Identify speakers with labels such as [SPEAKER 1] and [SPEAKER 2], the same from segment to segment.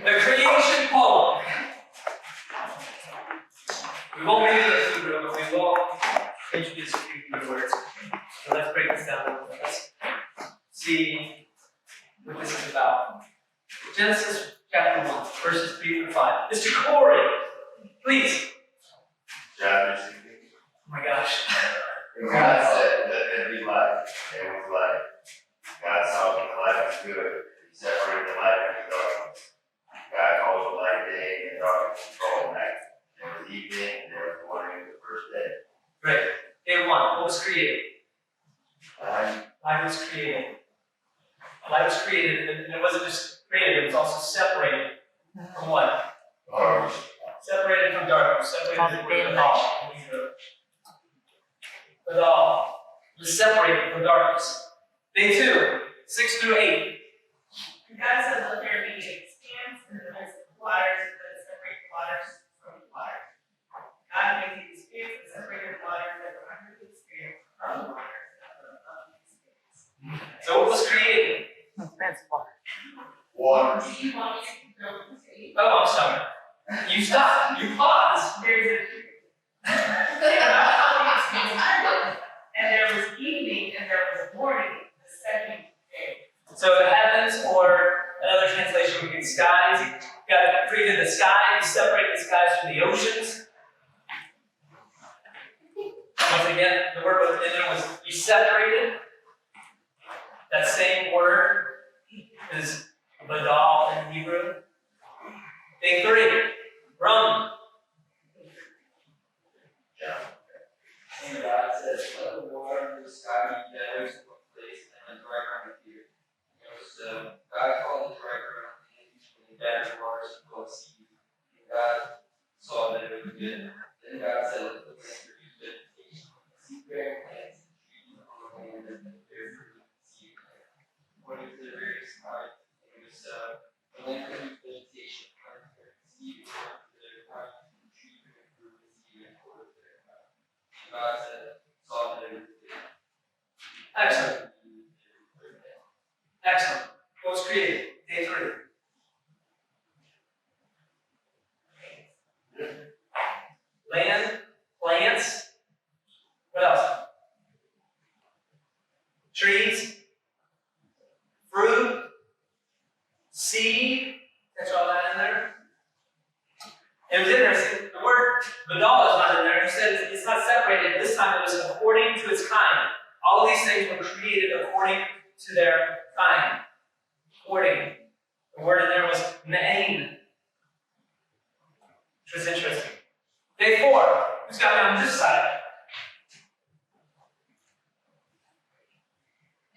[SPEAKER 1] The creation poem. We won't read it through, but we will introduce a few new words. So let's break this down a little bit. Let's see what this is about. Genesis chapter 1, verses 3 through 5. Mr. Corey, please.
[SPEAKER 2] Chapter 16.
[SPEAKER 1] Oh my gosh.
[SPEAKER 2] And God said, let there be light, and it was light. God saw that the light was good. He separated the light from the darkness. God called the light day, and darkness called night. There was evening, and there was morning the first day.
[SPEAKER 1] Great. Day 1, what was created?
[SPEAKER 2] Light.
[SPEAKER 1] Light was created. Light was created, and it wasn't just created, it was also separated from what?
[SPEAKER 2] Darkness.
[SPEAKER 1] Separated from darkness, separated from the all. But all was separated from darkness. Day 2, 6 through 8.
[SPEAKER 3] God said, let there be expanse in the midst of the waters, and let it separate the waters from the waters. God made the expanse and separated the waters that were under the expanse from the waters that were above the expanse.
[SPEAKER 1] So what was created?
[SPEAKER 2] Water.
[SPEAKER 3] Do you want me to go and say?
[SPEAKER 1] Oh, I'm sorry. You stopped. You paused.
[SPEAKER 3] There's a and there was evening and there was morning, the second day.
[SPEAKER 1] So the heavens, or another translation would be skies. God created the sky, He separated the skies from the oceans. Once again, the word was in there was He separated. That same word is badal in Hebrew. Day 3, rum.
[SPEAKER 4] And God says, let the water and the sky be gathered to one place, and the dry ground appeared. So God called the dry ground and the gathered waters to call seed. And God saw that it was good. Then God said, let the land produce vegetation, seed-bearing plants, and trees on the land that bear fruit and seed according to their various kinds. And it was so. The land produced vegetation, plants bearing seed according to their kinds, and trees bearing fruit and seed according to their kinds. God said, saw that it was good.
[SPEAKER 1] Excellent. Excellent. What was created? Day 3. Land, plants. What else? Trees, fruit, seed. Catch all that in there? It was interesting. The word badal is not in there. He said it's not separated. This time it was according to its kind. All of these things were created according to their kind. According. The word in there was na'ain, which was interesting. Day 4. Who's got me on this side?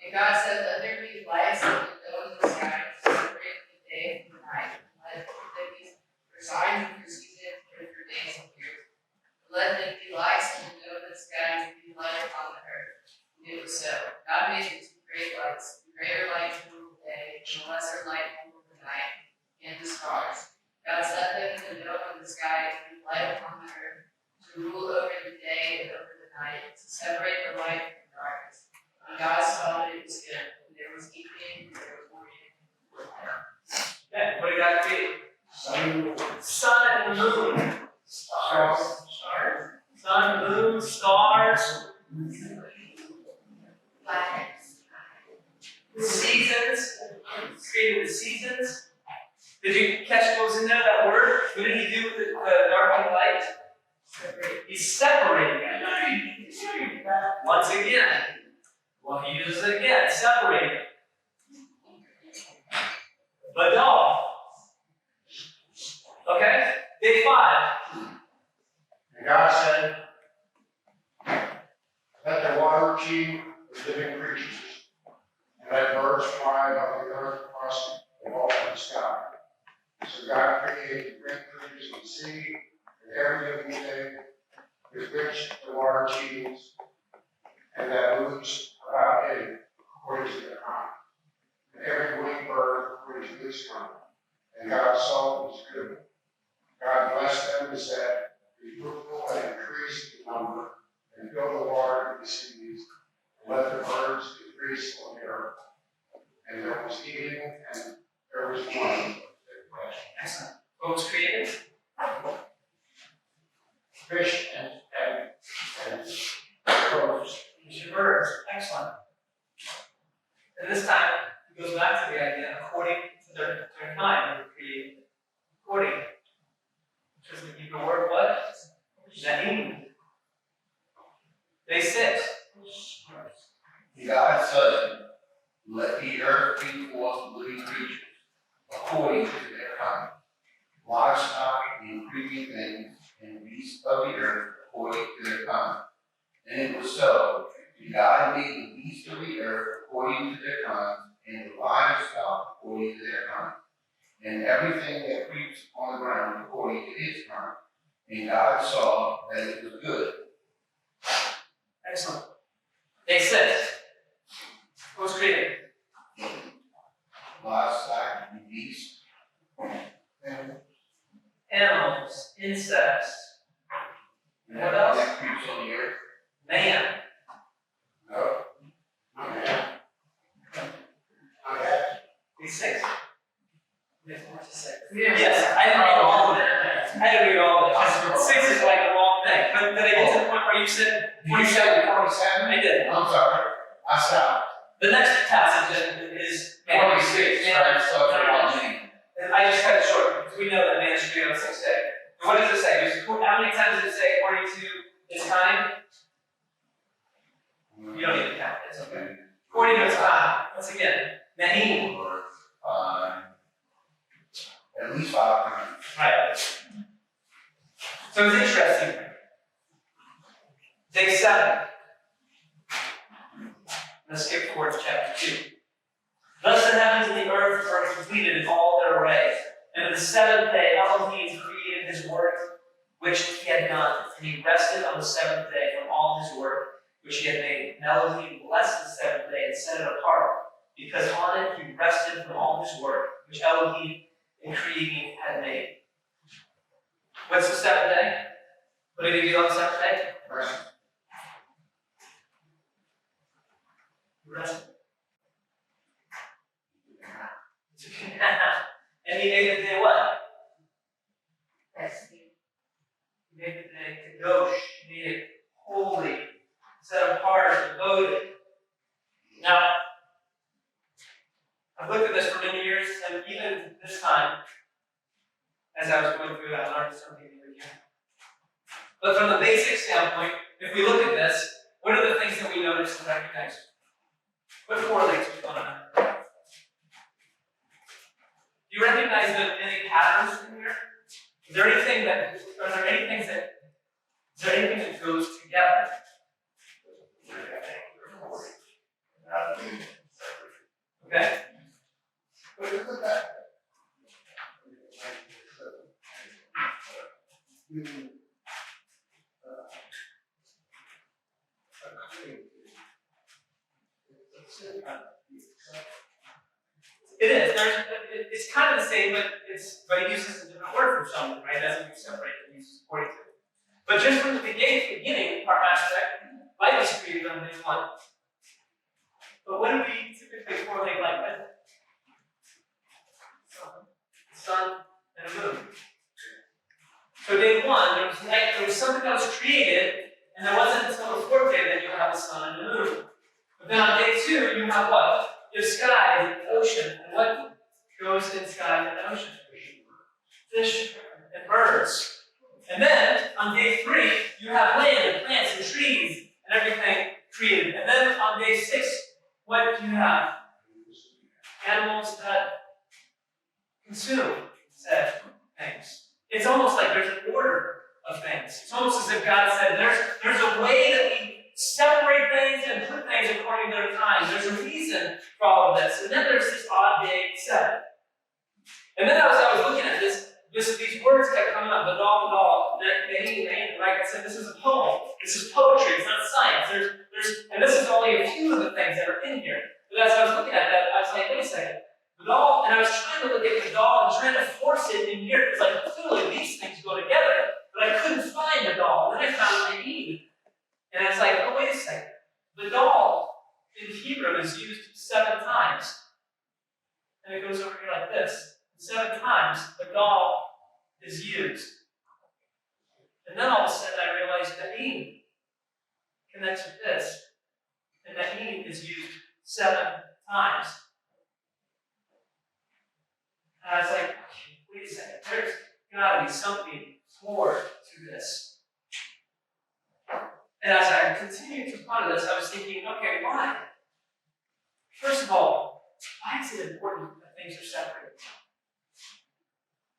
[SPEAKER 5] And God said, let there be lights in the middle of the sky to separate the day from the night. Let there be for signs and for seasons and for days and years. Let there be lights in the middle of the sky to be light upon the earth. And it was so. God made the 2 great lights, the greater light to rule the day, and the lesser light to rule the night, and the stars. God set them in the middle of the sky to be light upon the earth, to rule over the day and over the night, to separate the light from the darkness. And God saw that it was good. And there was evening, and there was morning.
[SPEAKER 1] Yeah, what did God create? Sun and moon. Stars. Sun, moon, stars. Seasons. Created the seasons. Did you catch what was in there, that word? What did He do with the dark and light? He separated it. Once again. Well, He uses it again. Separated. Badal. Okay? Day 5.
[SPEAKER 6] And God said, let the water teem with living creatures, and let birds fly above the earth across the vault of the sky. So God created the great creatures of the sea, and every living thing with which the water teems, and that moves about in according to their kind, and every winged bird according to its kind. And God saw it was good. God blessed them and said, be fruitful and increase in number, and fill the water of the seas, and let the birds increase on the earth. And there was evening, and there was morning,
[SPEAKER 1] Excellent. What was created?
[SPEAKER 6] Fish and birds.
[SPEAKER 1] Fish and birds. Excellent. And this time, it goes back to the idea, according to their kind, they were created. According. Which is the Hebrew word what? Nahim. Day 6.
[SPEAKER 7] God said, let the earth bring forth living creatures according to their kind, livestock and creeping things, and beasts of the earth according to their kind. And it was so. God made the beasts of the earth according to their kind, and the livestock according to their kind, and everything that creeps on the ground according to its kind. And God saw that it was good.
[SPEAKER 1] Excellent. Day 6. What was created?
[SPEAKER 7] Livestock and beasts.
[SPEAKER 6] And
[SPEAKER 1] Animals, insects,
[SPEAKER 7] And
[SPEAKER 1] What else?
[SPEAKER 7] that creeps on the earth.
[SPEAKER 1] man.
[SPEAKER 6] no. Not yet. Not yet.
[SPEAKER 1] Day 6.
[SPEAKER 5] Yeah.
[SPEAKER 1] Yes, I didn't read all of it. I didn't read all of it. 'Cause 6 is like a long thing. But did I get to the point where you said
[SPEAKER 6] Did you say 47?
[SPEAKER 1] I did.
[SPEAKER 6] I'm sorry, I stopped.
[SPEAKER 1] The next passage is
[SPEAKER 7] 46, right, so for one name.
[SPEAKER 1] And I just cut it short because we know that man should be on 6 day. But what does it say? How many times does it say according to his time? You don't need to count. It's okay. According to his time. Once again, Nahim.
[SPEAKER 7] At least 5 times.
[SPEAKER 1] Right. So it's interesting. Day 7. Let's skip forward to chapter 2. Thus the heavens and the earth are completed in all their array. And on the 7th day, Elohim created his work which he had done, and he rested on the 7th day from all his work which he had made. And Elohim blessed the 7th day and set it apart, because on it he rested from all his work which Elohim in creating had made. What's the 7th day? What did he do on the 7th day?
[SPEAKER 6] Right.
[SPEAKER 1] Rested. And he made the day what? He made the day kadosh. He made it holy, set apart, devoted. Now, I've looked at this for many years, and even this time, as I was going through it, I learned something new again. But from the basic standpoint, if we look at this, what are the things that we notice and recognize? What correlates with one another? Do you recognize any patterns in here? Is there anything that goes together? Okay?
[SPEAKER 6] But look at that.
[SPEAKER 1] It is. It's kind of the same, but it uses a different word for something, right? That's what we separate it. It uses according to. But just from the beginning, our aspect, light was created on day 1. But what do we typically correlate light with? The sun and the moon. So day 1, there was light, there was something that was created, and it wasn't until the 4th day that you have the sun and the moon. But then on day 2, you have what? You have sky and ocean, and what goes in sky and ocean? Fish and birds. And then on day 3, you have land and plants and trees and everything created. And then on day 6, what do you have? Animals that consume said things. It's almost like there's an order of things. It's almost as if God said, there's a way that we separate things and put things according to their time. There's a reason for all of this. And then there's this odd day 7. And then as I was looking at these words kept coming up, Badal, like I said, this is a poem. This is poetry, it's not science. And this is only a few of the things that are in here. But as I was looking at that, I was like, wait a second. Badal, and I was trying to look at Badal and trying to force it in here, because like clearly these things go together, but I couldn't find Badal. And then I found Nahim. And I was like, oh, wait a second. Badal in Hebrew is used 7 times. And it goes over here like this. 7 times the doll is used. And then all of a sudden I realized Na'im connects with this. And Na'im is used 7 times. And I was like, wait a second, there's gotta be something more to this. And as I continued to ponder this, I was thinking, okay, why? First of all, why is it important that things are separated?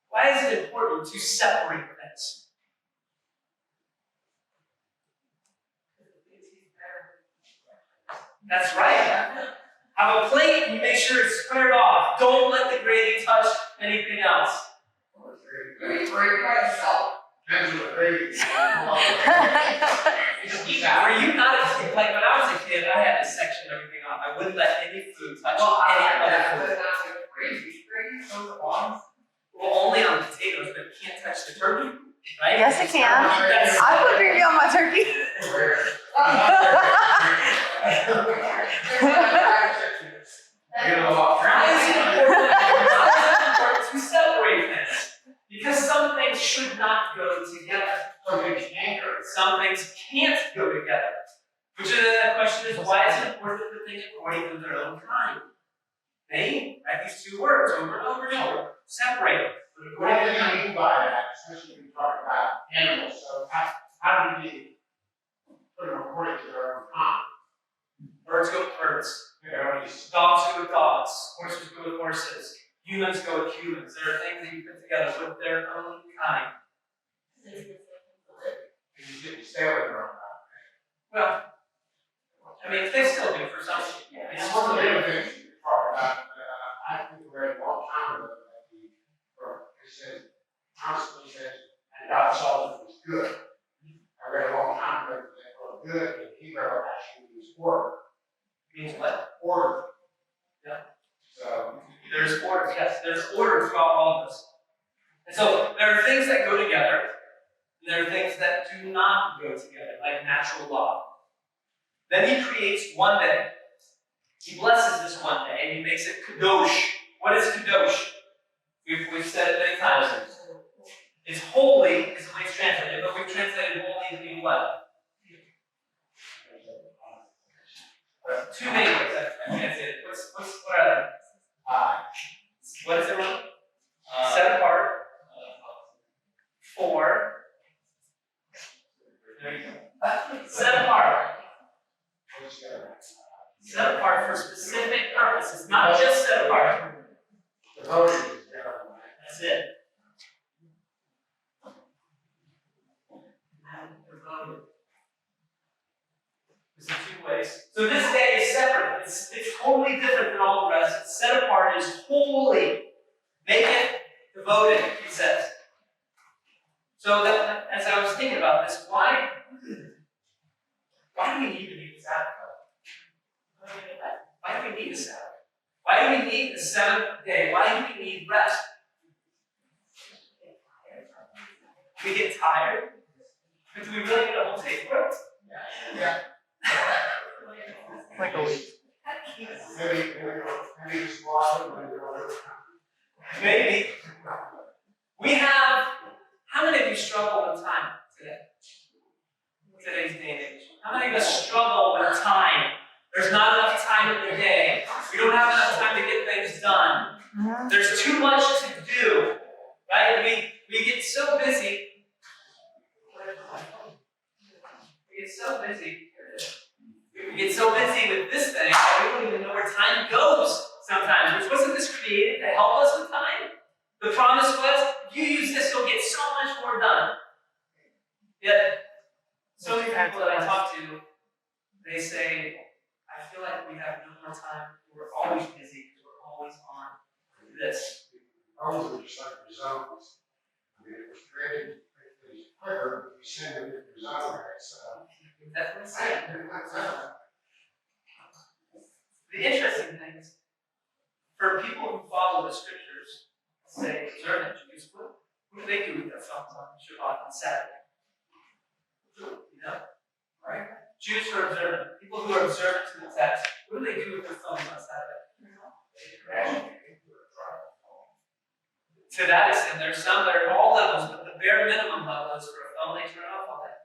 [SPEAKER 1] Why is it important to separate things? That's right. Have a plate and make sure it's squared off. Don't let the gravy touch anything else.
[SPEAKER 5] Are you worried about yourself?
[SPEAKER 6] Depends on the baby.
[SPEAKER 1] Were you not a kid? Like when I was a kid, I had to section everything off. I wouldn't let any food touch
[SPEAKER 5] Well, I
[SPEAKER 1] any
[SPEAKER 5] like
[SPEAKER 1] other
[SPEAKER 5] that,
[SPEAKER 1] food.
[SPEAKER 5] but not the crazy, those are ones.
[SPEAKER 1] Well, only on potatoes, but it can't touch the turkey, right?
[SPEAKER 8] Yes, it can.
[SPEAKER 1] That's-
[SPEAKER 8] I put gravy on my turkey.
[SPEAKER 1] Why is it important to separate things? Because some things should not go together. Some things can't go together. Which is the question is, why is it important to think according to their own kind? They write these 2 words over and over and over. Separate. But
[SPEAKER 6] What
[SPEAKER 1] according
[SPEAKER 6] do
[SPEAKER 1] to
[SPEAKER 6] you
[SPEAKER 1] their kind.
[SPEAKER 6] mean by that, especially when you talk about animals, so how do you put them according to their own kind?
[SPEAKER 1] Birds go with birds.
[SPEAKER 6] You know,
[SPEAKER 1] Dogs go with dogs. Horses go with horses. Humans go with humans. There are things that you put together with their own kind.
[SPEAKER 6] you stay with their own kind.
[SPEAKER 1] Well, I mean, they still do for some.
[SPEAKER 6] It's one of the other things you talk about, I think we read a long time ago that it said, constantly says, and God saw that it was good. I read a long time ago that word good in Hebrew actually means order.
[SPEAKER 1] Means what?
[SPEAKER 6] Order.
[SPEAKER 1] Yeah.
[SPEAKER 6] So,
[SPEAKER 1] There's order, yes, there's order throughout all of this. And so there are things that go together, and there are things that do not go together, like natural law. Then he creates one day. He blesses this one day, and he makes it kadosh. What is kadosh? We've said it many times. It's holy, is the way it's translated, but we've translated holy to mean what? 2 main ways I translated it. What are they? What is it, Ron? Set apart. 4. There you go. Set apart. Set apart for specific purposes, not just set apart. That's it. There's in 2 ways. So this day is separate. It's totally different than all the rest. It's set apart. It is holy. Make it devoted, he says. So that, as I was thinking about this, why do we need to be the Sabbath? Why do we need the Sabbath? Why do we need the 7th day? Why do we need rest? We get tired? But do we really need a whole day for it?
[SPEAKER 6] Yeah.
[SPEAKER 8] Like a week.
[SPEAKER 6] Maybe just wash them and go.
[SPEAKER 1] Maybe. We have, how many of you struggle with time today? Today's day and age. How many of us struggle with time? There's not enough time in the day. We don't have enough time to get things done. There's too much to do. Right? We get so busy. We get so busy with this thing that we don't even know where time goes sometimes. Which wasn't this created to help us with time? The promise was, if you use this, you'll get so much more done. Yet, so many people that I talk to, they say, I feel like we have no more time. We're always busy because we're always on this.
[SPEAKER 6] Those are just like the zones. I mean, it was created, it was quicker, we send it to the zone, right? So.
[SPEAKER 1] That's what I'm saying. The interesting thing is, for people who follow the scriptures, say observant Jews, what do they do with their phones on Shabbat on Saturday? You know? Right? Jews who are observant, people who are observant to the text, what do they do with their phones on Saturday? to that extent. There's some that are at all levels, but the bare minimum level is for a phone they turn off all day.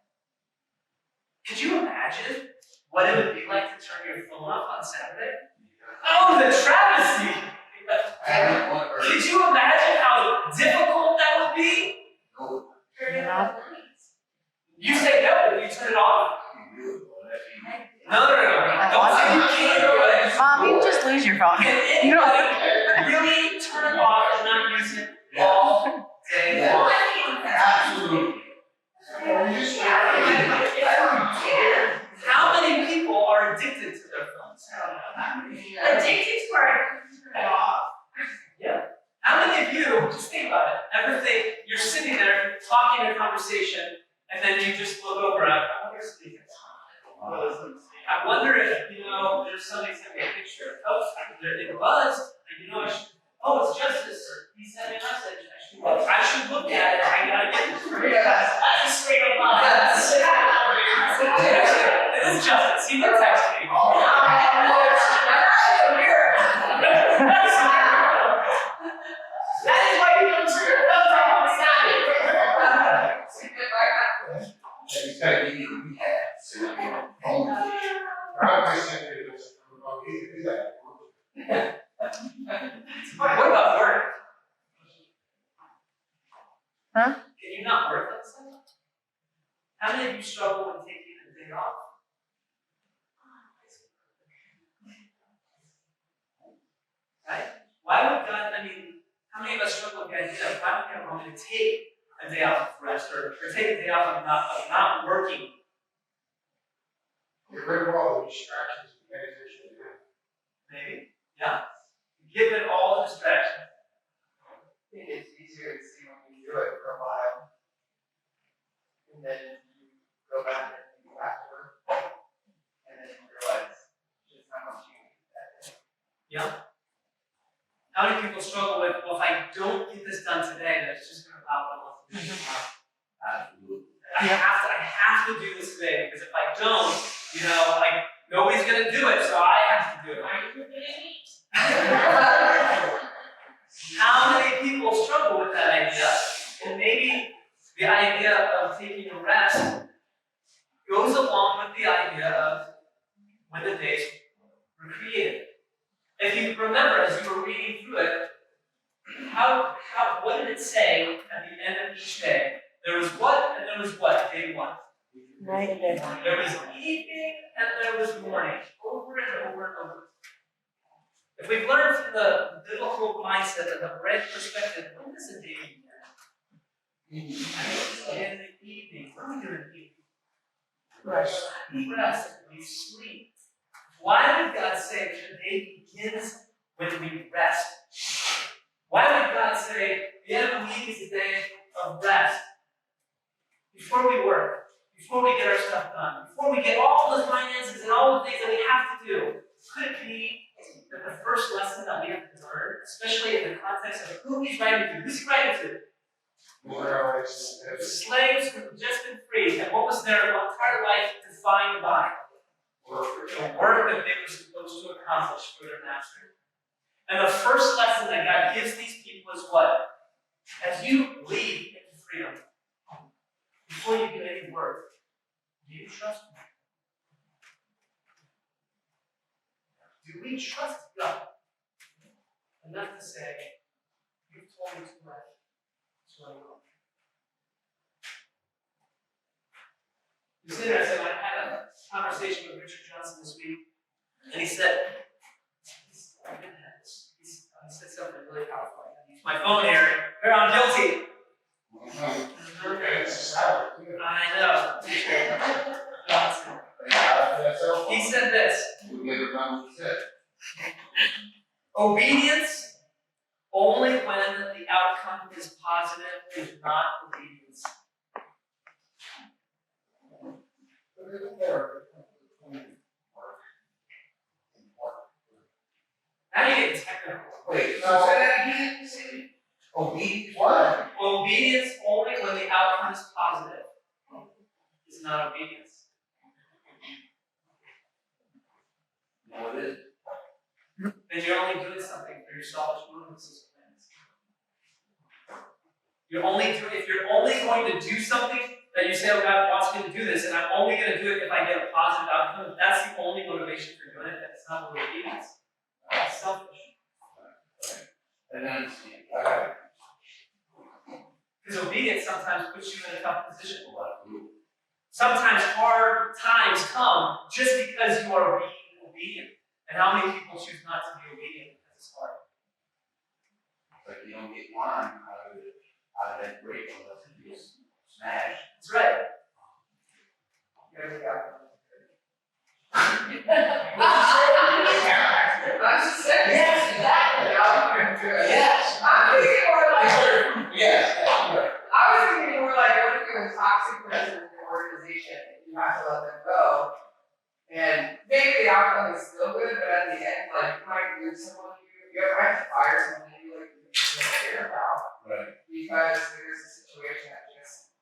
[SPEAKER 1] Could you imagine what it would be like to turn your phone off on Saturday? Oh, the travesty!
[SPEAKER 7] I haven't one or
[SPEAKER 1] Could you imagine how difficult that would be?
[SPEAKER 7] no,
[SPEAKER 3] Turn it off.
[SPEAKER 1] You say no, if you turn it off.
[SPEAKER 7] you do it, well, that's easy.
[SPEAKER 1] No. Don't say you can't do it.
[SPEAKER 8] Mom, you just lose your phone.
[SPEAKER 1] Can anybody really turn it off and not use it all day
[SPEAKER 7] Yeah.
[SPEAKER 1] long?
[SPEAKER 7] Absolutely.
[SPEAKER 1] How many people are addicted to their phones?
[SPEAKER 3] Addicted to our, turn it off.
[SPEAKER 1] How many of you, just think about it, ever think you're sitting there talking a conversation and then you just look over at, I wonder if speaking. I wonder if, there's somebody sent me a picture. Oh, it buzzed, and oh, it's Justice. He sent me a message. I should look at it. I gotta get this for you.
[SPEAKER 3] That's a straight up lie.
[SPEAKER 1] It is Justice. He did text me.
[SPEAKER 3] That is why you don't turn your phone off on Saturday.
[SPEAKER 7] He's gotta give you a rehab, so you know, phone.
[SPEAKER 6] I sent you this, he can do that.
[SPEAKER 1] What about work?
[SPEAKER 8] Huh?
[SPEAKER 1] Can you not work on Sunday? How many of you struggle with taking a day off? Right? Why would God, how many of us struggle with the idea of why would God want me to take a day off of rest or take a day off of not working?
[SPEAKER 6] Get rid of all the distractions and meditation.
[SPEAKER 1] Maybe? Yeah. Give it all the distraction.
[SPEAKER 4] I think it's easier to see when you do it for a while. And then you go back and you have to work. And then you realize just how much you need that day.
[SPEAKER 1] Yeah. How many people struggle with, well, if I don't get this done today, then it's just going to pop up on the tomorrow.
[SPEAKER 7] Absolutely.
[SPEAKER 1] I have to do this today because if I don't, nobody's going to do it, so I have to do it.
[SPEAKER 3] Are you gonna eat?
[SPEAKER 1] How many people struggle with that idea? And maybe the idea of taking a rest goes along with the idea of when the days were created. If you remember, as you were reading through it, what did it say at the end of each day? There was what, and there was what? Day one.
[SPEAKER 8] Night and day.
[SPEAKER 1] There was evening, and there was morning. Over and over and over. If we've learned from the biblical mindset and the bread perspective, when does a day begin? In the evening. What do we do in the evening?
[SPEAKER 8] Rest.
[SPEAKER 1] Rest. We sleep. Why would God say the day begins when we rest? Why would God say the end of the week is a day of rest? Before we work, before we get our stuff done, before we get all the finances and all the things that we have to do, could it be that the first lesson that we have to learn, especially in the context of who he's writing to, who's he writing to? Slaves who had just been freed, and what was their entire life defined by? The work that they were supposed to accomplish for their master. And the first lesson that God gives these people is what? As you leave into freedom, before you do any work, do you trust me? Do we trust God enough to say, you've told me to rest, so I will? You see, I had a conversation with Richard Johnson this week, and he said, he said something really powerful. I use my phone here. Here, I'm guilty. I know. Johnson. He said this. Obedience only when the outcome is positive is not obedience. Now you get technical.
[SPEAKER 7] Wait, so say that again? Obedience what?
[SPEAKER 1] Obedience only when the outcome is positive is not obedience.
[SPEAKER 7] No, it isn't.
[SPEAKER 1] Then you're only doing something for your selfish motives. If you're only going to do something that you say, oh, God wants me to do this, and I'm only going to do it if I get a positive outcome, if that's the only motivation for doing it, that's not really obedience. That's selfish.
[SPEAKER 7] And then, okay.
[SPEAKER 1] Because obedience sometimes puts you in a tough position. Sometimes hard times come just because you are being obedient. And how many people choose not to be obedient because it's hard?
[SPEAKER 7] Like you don't get wine out of that grape unless it gets smashed.
[SPEAKER 1] That's right.
[SPEAKER 5] I'm just saying. Yes, exactly.
[SPEAKER 7] Yes.
[SPEAKER 5] I'm thinking more like,
[SPEAKER 7] Yes.
[SPEAKER 5] I was thinking more like, what if you're a toxic person in your organization and you have to let them go? And maybe the outcome is still good, but at the end, like, you might lose someone you ever have to fire someone that you like you don't care about.
[SPEAKER 7] Right.
[SPEAKER 5] Because there's a situation that just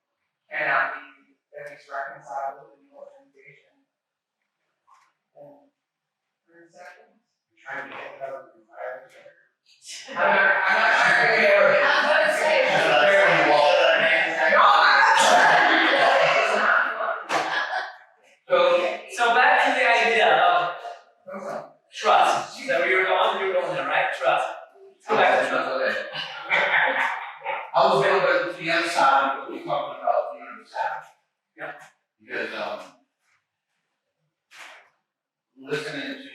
[SPEAKER 5] cannot be at least reconciled within the organization. And 30 seconds?
[SPEAKER 6] Trying to get out of the fire.
[SPEAKER 5] I'm not sure. I was gonna say.
[SPEAKER 1] So back to the idea of trust. Is that where you were going? You were going there, right? Trust. Let's go back to trust.
[SPEAKER 7] I was going to the other side, but we're talking about the other side.
[SPEAKER 1] Yeah.
[SPEAKER 7] Because, listening to,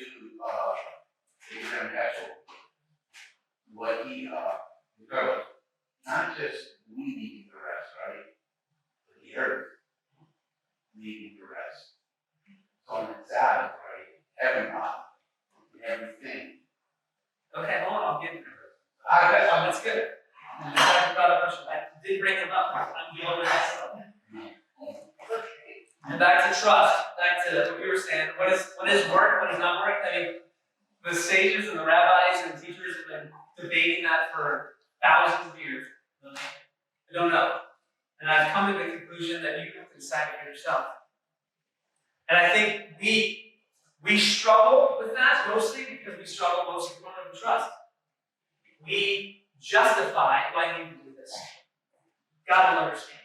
[SPEAKER 7] Abraham Heschel, what he, because not just we needing the rest, right? But the earth needing the rest. So on the Sabbath, right? Everybody, everything.
[SPEAKER 1] Okay, hold on, I'll get it.
[SPEAKER 7] That's
[SPEAKER 1] That's good. I brought up I did bring him up. I'm dealing with myself. And back to trust, back to what we were saying. What is work? What is not work? I mean, the sages and the rabbis and teachers have been debating that for thousands of years. I don't know. And I've come to the conclusion that you have to decide it for yourself. And I think we struggle with that mostly because we struggle mostly with trust. We justify why I need to do this. God will understand.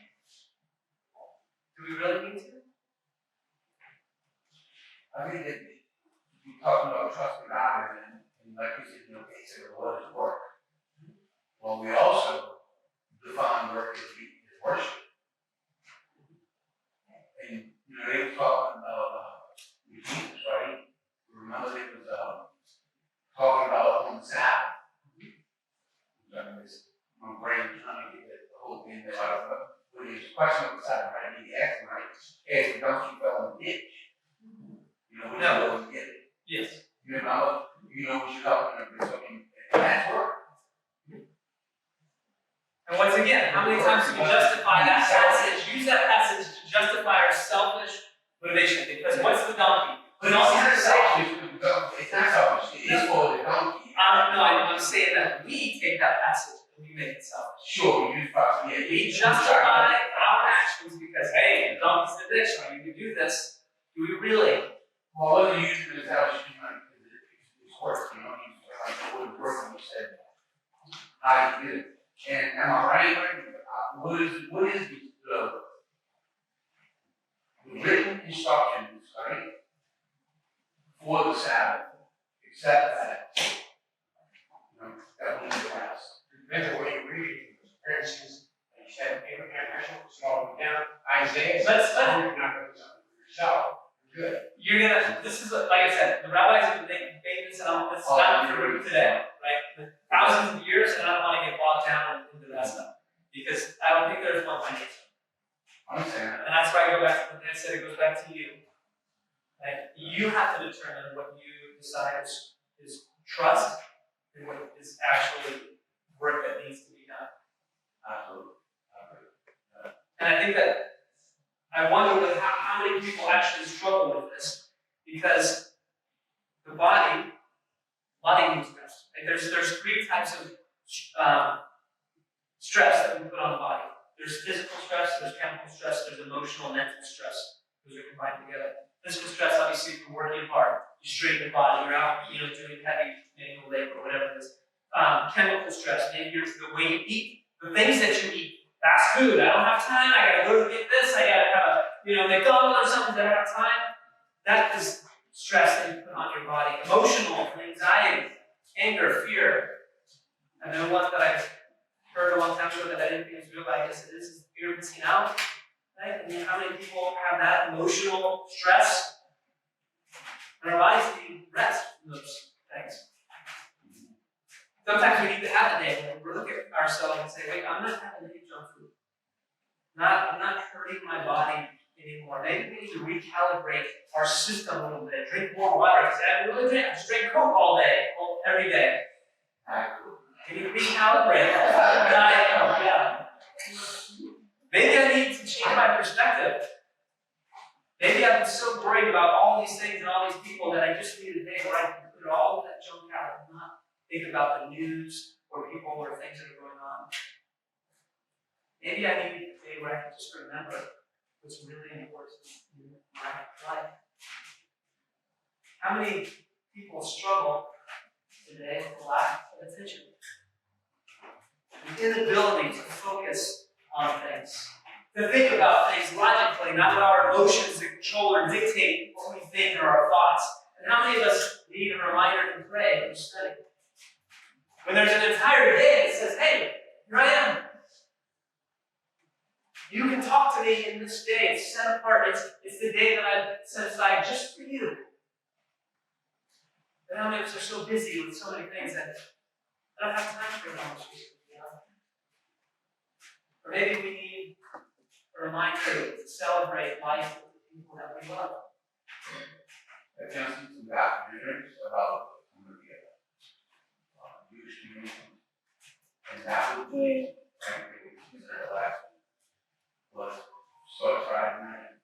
[SPEAKER 1] Do we really need to?
[SPEAKER 7] I think that you're talking about trusting God and like you said, they say the Lord is work. Well, we also define work as worship. And they were talking about Jesus, right? Remember they was talking about on the Sabbath. My brain trying to get the whole thing there. When he was questioning the Sabbath, right? He asked him, right? Hey, don't you fell in the ditch? We never get it.
[SPEAKER 1] Yes.
[SPEAKER 7] We should help them do something. And that's work.
[SPEAKER 1] And once again, how many times do we justify that passage, use that passage to justify our selfish motivation? Because what's the donkey?
[SPEAKER 7] But it's not selfish. It's not selfish. It is for the donkey.
[SPEAKER 1] I'm saying that we take that passage and we make it selfish.
[SPEAKER 7] Sure, we use possibly. Yeah,
[SPEAKER 1] We justify our actions because, hey, the donkey's in the ditch, I need to do this. Do we really?
[SPEAKER 7] Well, whether you use it as how she might, it's work, it would work when you said how you did it. And am I right? What is the written instructions, right? For the Sabbath, except that, that we need to rest.
[SPEAKER 6] Depends on what you read, for instance, you said Abraham Heschel was going down, Isaiah.
[SPEAKER 1] Let's-
[SPEAKER 6] You're not going to do something for yourself, good.
[SPEAKER 1] This is, like I said, the rabbis have been debating this, and it's not for today, right? For thousands of years, and I don't want to get bogged down into that stuff. Because I don't think there's one right answer.
[SPEAKER 7] I understand.
[SPEAKER 1] And that's why I go back to what Dan said, it goes back to you. Right? You have to determine what you decide is trust and what is actually work that needs to be done.
[SPEAKER 7] Absolutely.
[SPEAKER 1] And I think that I wonder how many people actually struggle with this, because the body needs rest. Like there's three types of stress that we put on the body. There's physical stress, there's chemical stress, there's emotional and mental stress. Those are combined together. Physical stress, obviously, from working hard, you strain your body, you're out, doing heavy manual labor, whatever it is. Chemical stress, maybe the way you eat, the things that you eat. fast food. I don't have time. I gotta go to get this. I gotta have a, McDonald's or something. I don't have time. That is stress that you put on your body. Emotional, anxiety, anger, fear. And then one that I've heard a long time ago that I didn't think was real, but I guess it is fear of missing out. Right? I mean, how many people have that emotional stress? And our bodies need rest from those things. Sometimes we need to have a day where we look at ourselves and say, wait, I'm not having any junk food. I'm not hurting my body anymore. Maybe we need to recalibrate our system a little bit. Drink more water. Because I just drink Coke all day, every day. Can you recalibrate? Yeah. Maybe I need to change my perspective. Maybe I've been so worried about all these things and all these people that I just need a day where I can put all of that junk out and not think about the news or people or things that are going on. Maybe I need a day where I can just remember what's really important in my life. How many people struggle today with the lack of attention? The inability to focus on things. To think about things logically, not allow our emotions to control or dictate what we think or our thoughts. And how many of us need a reminder to pray or study? When there's an entire day that says, hey, here I am. You can talk to me in this day. It's set apart. It's the day that I've set aside just for you. But how many of us are so busy with so many things that I don't have time for it? Or maybe we need a reminder to celebrate life with the people that we love.
[SPEAKER 7] I've seen some documentaries about some of the Jewish community, and that would be, frankly, considered the last was so Friday night.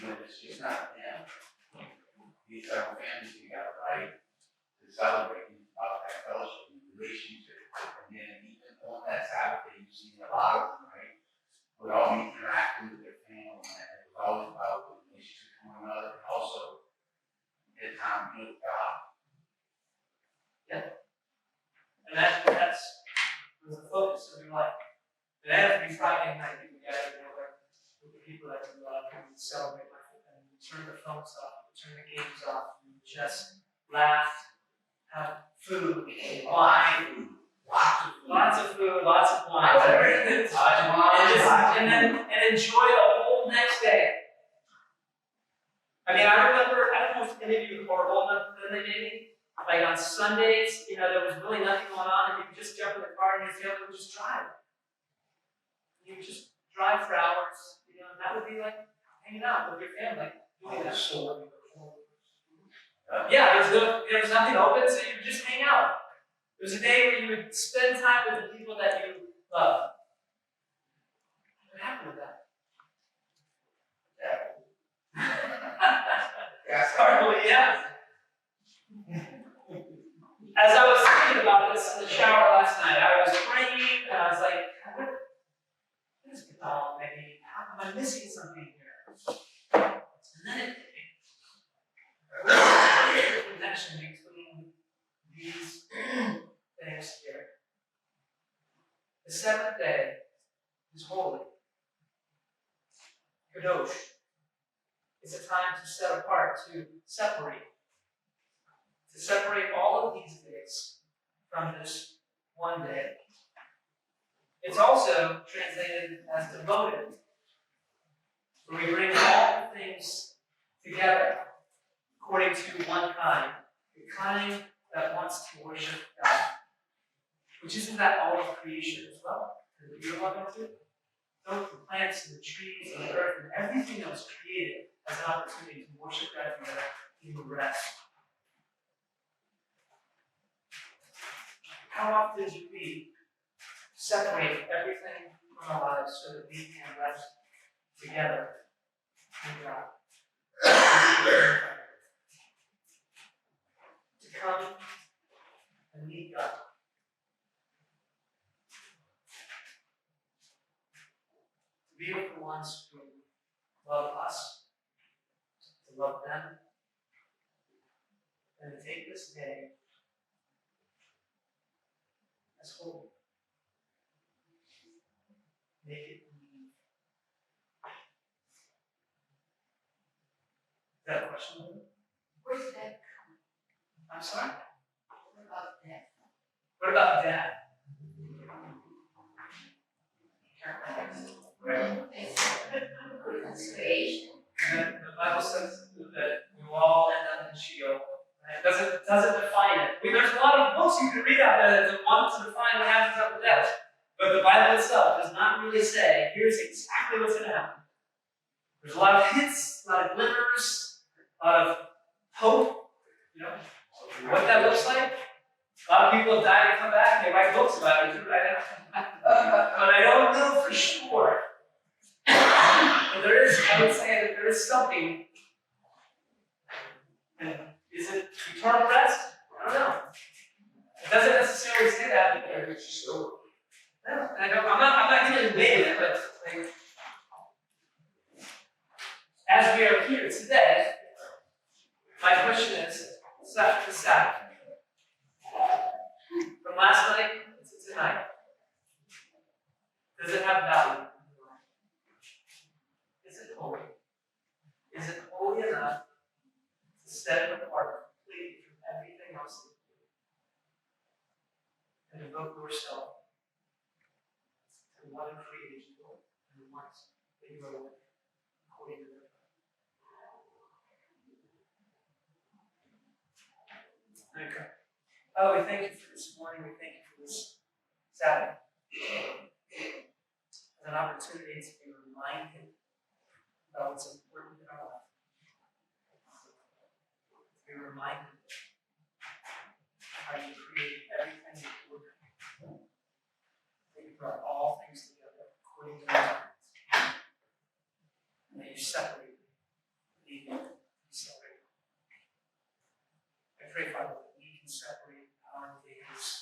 [SPEAKER 7] But it's just not them. These are families together, right? To celebrate about that fellowship and relationship. And then even on that Saturday, you see a lot of them, right? Would all be interacting with their family, and it was always about the relationship with one another, and also the time with God.
[SPEAKER 1] And that's was the focus of your life. And every Friday night we gather together with the people that we love and we celebrate life with them. We turn the phones off, we turn the games off, we just laugh, have food, wine, lots of food, lots of wine, and enjoy the whole next day. I mean, I remember, I don't know if any of you are old enough then they maybe. Like on Sundays, there was really nothing going on, and you could just jump in the car and your family would just drive. You would just drive for hours, and that would be like hanging out with your family. Doing that. Yeah, there was nothing open, so you would just hang out. It was a day where you would spend time with the people that you love. What happened with that? Hardly, yeah. As I was thinking about this in the shower last night, I was praying and I was like, what is going on? Maybe, how am I missing something here? And then it hit me. What's the connection between these things here? The seventh day is holy. Kadosh. It's a time to set apart, to separate. To separate all of these days from this one day. It's also translated as devoted, where we bring all the things together according to one kind, the kind that wants to worship God. Which isn't that all of creation as well? Because you're loving too? Both the plants and the trees and the earth and everything that was created as an opportunity to worship God together in rest. How often do we separate everything from our lives so that we can rest together in God? To come and meet God. To be with the ones who love us, to love them, and to take this day as holy. make it believe. Is that a question?
[SPEAKER 5] Where's that?
[SPEAKER 1] I'm sorry?
[SPEAKER 5] What about that?
[SPEAKER 1] What about that? Right.
[SPEAKER 5] Reconciliation.
[SPEAKER 1] And the Bible says that we will all end up in Sheol. And it doesn't define it. I mean, there's a lot of books you can read out there that want to define what happens after death. But the Bible itself does not really say, here's exactly what's going to happen. There's a lot of hints, a lot of glimmers, a lot of hope, you know, what that looks like. A lot of people have died and come back, and they write books about it too, right? But I don't know for sure. But there is, I would say that there is something. And is it eternal rest? I don't know. It doesn't necessarily say that.
[SPEAKER 6] Yeah, it's still.
[SPEAKER 1] No, I don't, I'm not going to debate it, but like, as we are here today, my question is, set to Sabbath. From last night to tonight, does it have value? Is it holy? Is it holy enough to set it apart completely from everything else and devote yourself to one created you and the ones that you are with according to their Okay. Oh, we thank you for this morning. We thank you for this Sabbath. As an opportunity to be reminded about what's important in our life. To be reminded of how you created everything in order. That you brought all things together according to your plans. And that you separated the evil and separated. I pray, Father, that we can separate our days